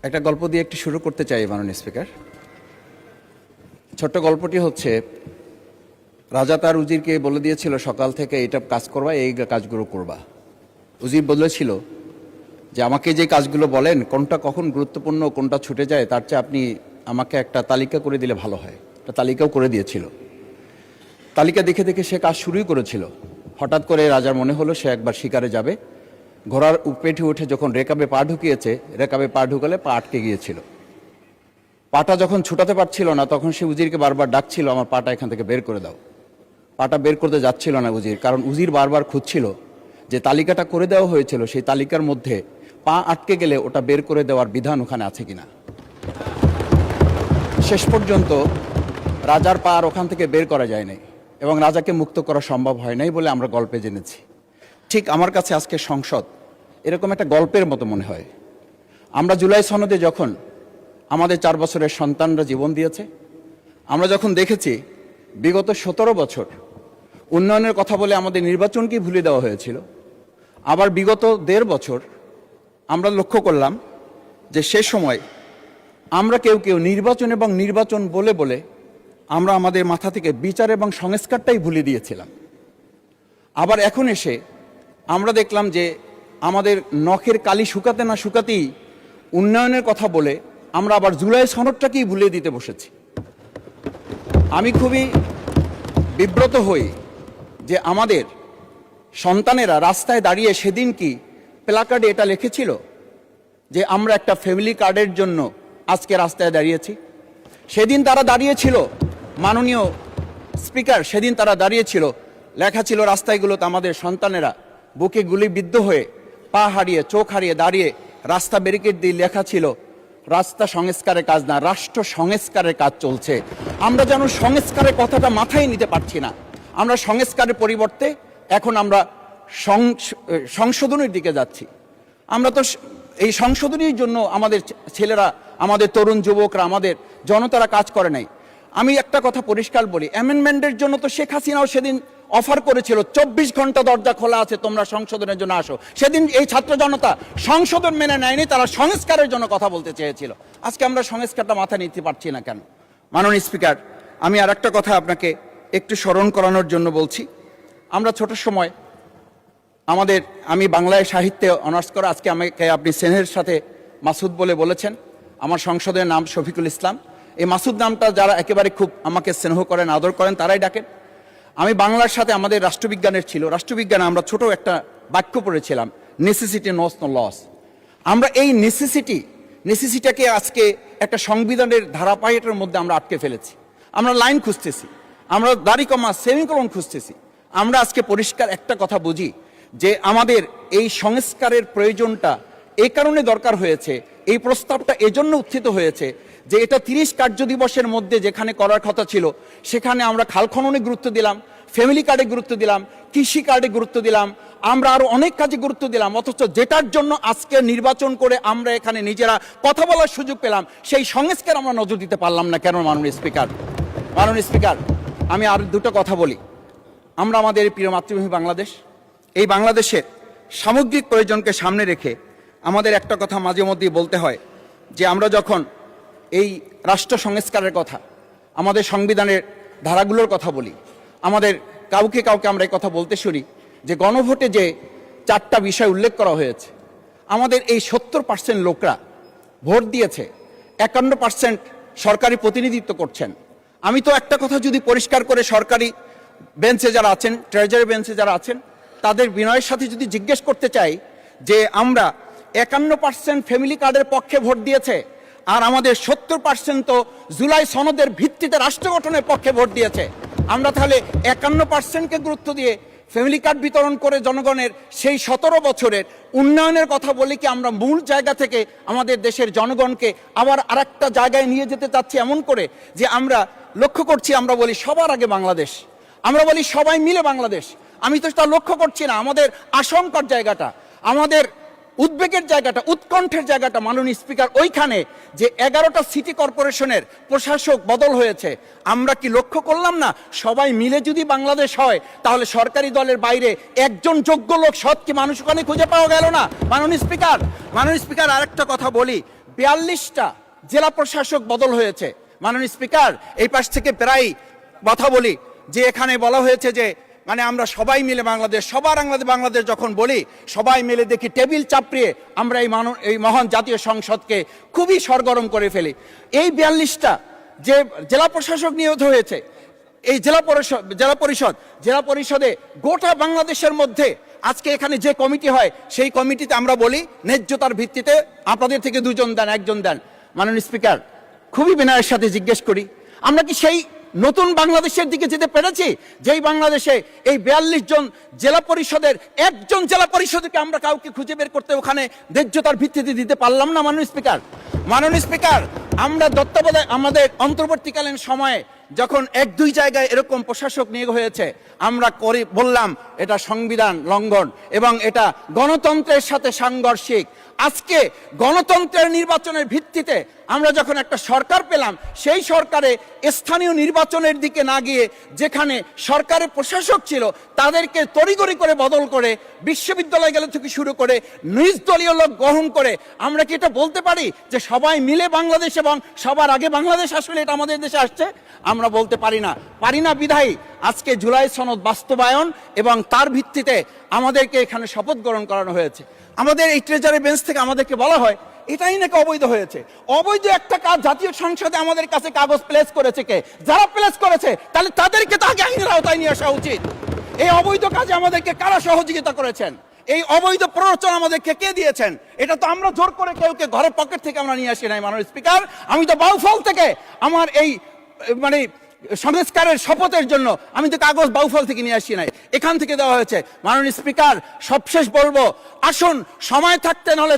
একটা গল্প দিয়ে একটু শুরু করতে চাই মাননীয় স্পিকার। ছোট্ট গল্পটি হচ্ছে, রাজা তার উজিরকে বলে দিয়েছিল সকাল থেকে এটা কাজ করবা, এই কাজগুলো করবা। উজির বলেছিল যে আমাকে যে কাজগুলো বলেন কোনটা কখন গুরুত্বপূর্ণ কোনটা ছুটে যায় তার চেয়ে আপনি আমাকে একটা তালিকা করে দিলে ভালো হয়। একটা তালিকাও করে দিয়েছিল। তালিকা দেখে দেখে সে কাজ শুরুই করেছিল। হঠাৎ করে রাজার মনে হলো সে একবার শিকারে যাবে। ঘোড়ার পেটে উঠে যখন রেকাবে পা ঢুকিয়েছে, রেকাবে পা ঢুকালে পা আটকে গিয়েছিল। পাটা যখন ছুটাতে পারছিল না তখন সে উজিরকে বারবার ডাকছিল, আমার পাটা এখান থেকে বের করে দাও। পাটা বের করতে যাচ্ছিল না উজির, কারণ উজির বারবার খুঁজছিল যে তালিকাটা করে দেওয়া হয়েছিল সেই তালিকার মধ্যে পা আটকে গেলে ওটা বের করে দেওয়ার বিধান ওখানে আছে কিনা। শেষ পর্যন্ত রাজার পা আর ওখান থেকে বের করা যায় নাই এবং রাজাকে মুক্ত করা সম্ভব হয় নাই বলে আমরা গল্পে জেনেছি। ঠিক আমার কাছে আজকে সংসদ এরকম একটা গল্পের মতো মনে হয়। আমরা জুলাই সনদে যখন আমাদের 4 বছরের সন্তানরা জীবন দিয়েছে, আমরা যখন দেখেছি বিগত 17 বছর উন্নয়নের কথা বলে আমাদের নির্বাচনকেই ভুলে দেওয়া হয়েছিল, আবার বিগত 1.5 বছর আমরা লক্ষ্য করলাম যে সে সময় আমরা কেউ কেউ নির্বাচন এবং নির্বাচন বলে বলে আমরা আমাদের মাথা থেকে বিচার এবং সংস্কারটাই ভুলে দিয়েছিলাম। আবার এখন এসে আমরা দেখলাম যে আমাদের নখের কালি শুকাতে না শুকাতেই উন্নয়নের কথা বলে আমরা আবার জুলাই সনদটাকেই ভুলে দিতে বসেছি। আমি খুবই বিব্রত হই যে আমাদের সন্তানেরা রাস্তায় দাঁড়িয়ে সেদিন কি প্ল্যাকার্ডে এটা লিখেছিল যে আমরা একটা ফ্যামিলি কার্ডের জন্য আজকে রাস্তায় দাঁড়িয়েছি। সেদিন তারা দাঁড়িয়েছিল, মাননীয় স্পিকার, সেদিন তারা দাঁড়িয়েছিল, লেখা ছিল রাস্তাগুলোতে আমাদের সন্তানেরা বুকে গুলিবিদ্ধ হয়ে পা হারিয়ে চোখ হারিয়ে দাঁড়িয়ে রাস্তা ব্যারিকেড দিয়ে লেখা ছিল রাস্তা সংস্কারের কাজ না, রাষ্ট্র সংস্কারের কাজ চলছে। আমরা যেন সংস্কারের কথাটা মাথায় নিতে পারছি না। আমরা সংস্কারের পরিবর্তে এখন আমরা সংশোধনের দিকে যাচ্ছি। আমরা তো এই সংশোধনীর জন্য আমাদের ছেলেরা, আমাদের তরুণ যুবকরা, আমাদের জনতারা কাজ করে নাই। আমি একটা কথা পরিষ্কার বলি, অ্যামেন্ডমেন্টের জন্য তো শেখ হাসিনাও সেদিন অফার করেছিল 24 ঘন্টা দরজা খোলা আছে, তোমরা সংশোধনের জন্য আসো। সেদিন এই ছাত্র জনতা সংশোধন মেনে নেয়নি, তারা সংস্কারের জন্য কথা বলতে চেয়েছিল। আজকে আমরা সংস্কারটা মাথায় নিতে পারছি না কেন? মাননীয় স্পিকার, আমি আর একটা কথা আপনাকে একটু স্মরণ করানোর জন্য বলছি। আমরা ছোট সময় আমি বাংলায় সাহিত্যে অনার্স করা, আজকে আমাকে আপনি স্নেহের সাথে মাসুদ বলে বলেছেন। আমার সংসদের নাম শফিকুল ইসলাম। এই মাসুদ নামটা যারা একেবারে খুব আমাকে স্নেহ করেন, আদর করেন, তারাই ডাকেন। আমি বাংলার সাথে আমাদের রাষ্ট্রবিজ্ঞানের ছিল, রাষ্ট্রবিজ্ঞানে আমরা ছোট একটা বাক্য পড়েছিলাম, নেসেসিটি নোস নো লস। আমরা এই নেসেসিটিটাকে আজকে একটা সংবিধানের ধারাপাইটের মধ্যে আমরা আটকে ফেলেছি। আমরা লাইন খুঁজতেছি, আমরা দাড়ি কমা সেমিকোলন খুঁজতেছি। আমরা আজকে পরিষ্কার একটা কথা বুঝি যে আমাদের এই সংস্কারের প্রয়োজনটা এই কারণে দরকার হয়েছে, এই প্রস্তাবটা এজন্য উত্থিত হয়েছে যে এটা 30 কার্য দিবসের মধ্যে যেখানে করার কথা ছিল সেখানে আমরা খাল খননে গুরুত্ব দিলাম, ফ্যামিলি কার্ডে গুরুত্ব দিলাম, কৃষি কার্ডে গুরুত্ব দিলাম, আমরা আরো অনেক কাজে গুরুত্ব দিলাম। অথচ যেটার জন্য আজকে নির্বাচন করে আমরা এখানে নিজেরা কথা বলার সুযোগ পেলাম, সেই সংস্কার আমরা নজর দিতে পারলাম না কেন? মাননীয় স্পিকার, আমি আর দুটো কথা বলি। আমরা আমাদের প্রিয় মাতৃভূমি বাংলাদেশ, এই বাংলাদেশের সামগ্রিক প্রয়োজনকে সামনে রেখে আমাদের একটা কথা মাঝে মধ্যেই বলতে হয় যে আমরা যখন এই রাষ্ট্র সংস্কারের কথা, আমাদের সংবিধানের ধারাগুলোর কথা বলি, আমাদের কাউকে আমরা এই কথা বলতে শুনি যে গণভোটে যে 4টা বিষয় উল্লেখ করা হয়েছে, আমাদের এই 70% লোকরা ভোট দিয়েছে, 51% সরকারি প্রতিনিধিত্ব করছেন। আমি তো একটা কথা যদি পরিষ্কার করে সরকারি বেঞ্চে যারা আছেন, ট্রেজারি বেঞ্চে যারা আছেন, তাদের বিনয়ের সাথে যদি জিজ্ঞেস করতে চাই যে আমরা 51% ফ্যামিলি কার্ডের পক্ষে ভোট দিয়েছে আর আমাদের 70% তো জুলাই সনদের ভিত্তিতে রাষ্ট্র গঠনের পক্ষে ভোট দিয়েছে, আমরা তাহলে 51%কে গুরুত্ব দিয়ে ফ্যামিলি কার্ড বিতরণ করে জনগণের সেই 17 বছরের উন্নয়নের কথা বলি কি আমরা মূল জায়গা থেকে আমাদের দেশের জনগণকে আবার আরেকটা জায়গায় নিয়ে যেতে চাচ্ছি এমন করে যে আমরা লক্ষ্য করছি, আমরা বলি সবার আগে বাংলাদেশ, আমরা বলি সবাই মিলে বাংলাদেশ। আমি তো তা লক্ষ্য করছি না। আমাদের আশঙ্কার জায়গাটা, আমাদের উদ্বেগের জায়গাটা, উৎকণ্ঠের জায়গাটা মাননীয় স্পিকার ওইখানে যে 11টা সিটি কর্পোরেশনের প্রশাসক বদল হয়েছে। আমরা কি লক্ষ্য করলাম না সবাই মিলে যদি বাংলাদেশ হয় তাহলে সরকারি দলের বাইরে একজন যোগ্য লোক, সৎ কি মানুষ ওখানে খুঁজে পাওয়া গেল না? মাননীয় স্পিকার, আরেকটা কথা বলি, 42টা জেলা প্রশাসক বদল হয়েছে। মাননীয় স্পিকার, এই পাশ থেকে প্রায় কথা বলি যে এখানে বলা হয়েছে যে মানে আমরা সবাই মিলে বাংলাদেশ, সবার বাংলাদেশ যখন বলি, সবাই মিলে দেখি টেবিল চাপড়িয়ে আমরা এই মহান জাতীয় সংসদকে খুবই সরগরম করে ফেলি। এই 42টা যে জেলা প্রশাসক নিয়োগ হয়েছে, এই জেলা পরিষদে গোটা বাংলাদেশের মধ্যে আজকে এখানে যে কমিটি হয়, সেই কমিটিতে আমরা বলি ন্যায্যতার ভিত্তিতে আপনাদের থেকে 2 জন দেন, 1 জন দেন। মাননীয় স্পিকার, খুবই বিনয়ের সাথে জিজ্ঞেস করি, আমরা কি সেই নতুন বাংলাদেশের দিকে যেতে পেরেছি, যেই বাংলাদেশে এই 42 জন জেলা পরিষদের 1 জন জেলা পরিষদকে আমরা কাউকে খুঁজে বের করতে ওখানে ন্যায্যতার ভিত্তিতে দিতে পারলাম না? মাননীয় স্পিকার, আমরা তত্ত্বাবধায়ক আমাদের অন্তর্বর্তীকালীন সময়ে যখন 1-2 জায়গায় এরকম প্রশাসক নিয়োগ হয়েছে, আমরা বললাম এটা সংবিধান লঙ্ঘন এবং এটা গণতন্ত্রের সাথে সাংঘর্ষিক। আজকে গণতন্ত্রের নির্বাচনের ভিত্তিতে আমরা যখন একটা সরকার পেলাম, সেই সরকারে স্থানীয় নির্বাচনের দিকে না গিয়ে যেখানে সরকারের প্রশাসক ছিল তাদেরকে তড়িঘড়ি করে বদল করে বিশ্ববিদ্যালয় গেলে থেকে শুরু করে নিজ দলীয় লোক গ্রহণ করে, আমরা কি এটা বলতে পারি যে সবাই মিলে বাংলাদেশ এবং সবার আগে বাংলাদেশ আসলে এটা আমাদের দেশে আসছে? আমরা বলতে পারি না বিধায়ী আজকে জুলাই সনদ বাস্তবায়ন এবং তার ভিত্তিতে আমাদেরকে এখানে শপথ গ্রহণ করানো হয়েছে। আমাদের এই ট্রেজারি বেঞ্চ থেকে আমাদেরকে বলা হয় এটাই নাকি অবৈধ হয়েছে। অবৈধ একটা কাজ জাতীয় সংসদে আমাদের কাছে কাগজ প্লেস করেছে কে? যারা প্লেস করেছে তাহলে তাদেরকে তো আগে আইনের আওতায় নিয়ে আসা উচিত। এই অবৈধ কাজে আমাদেরকে কারা সহযোগিতা করেছেন? এই অবৈধ প্ররোচনা আমাদেরকে কে দিয়েছেন? এটা তো আমরা জোর করে কেউকে ঘরের পকেট থেকে আমরা নিয়ে আসি নাই। মাননীয় স্পিকার, আমি তো বাউফল থেকে আমার এই মানে সংস্কারের শপথের জন্য আমি তো কাগজ বাউফল থেকে নিয়ে আসি নাই, এখান থেকে দেওয়া হয়েছে। মাননীয় স্পিকার, সবশেষ বলবো, আসুন সময় থাকতে নাহলে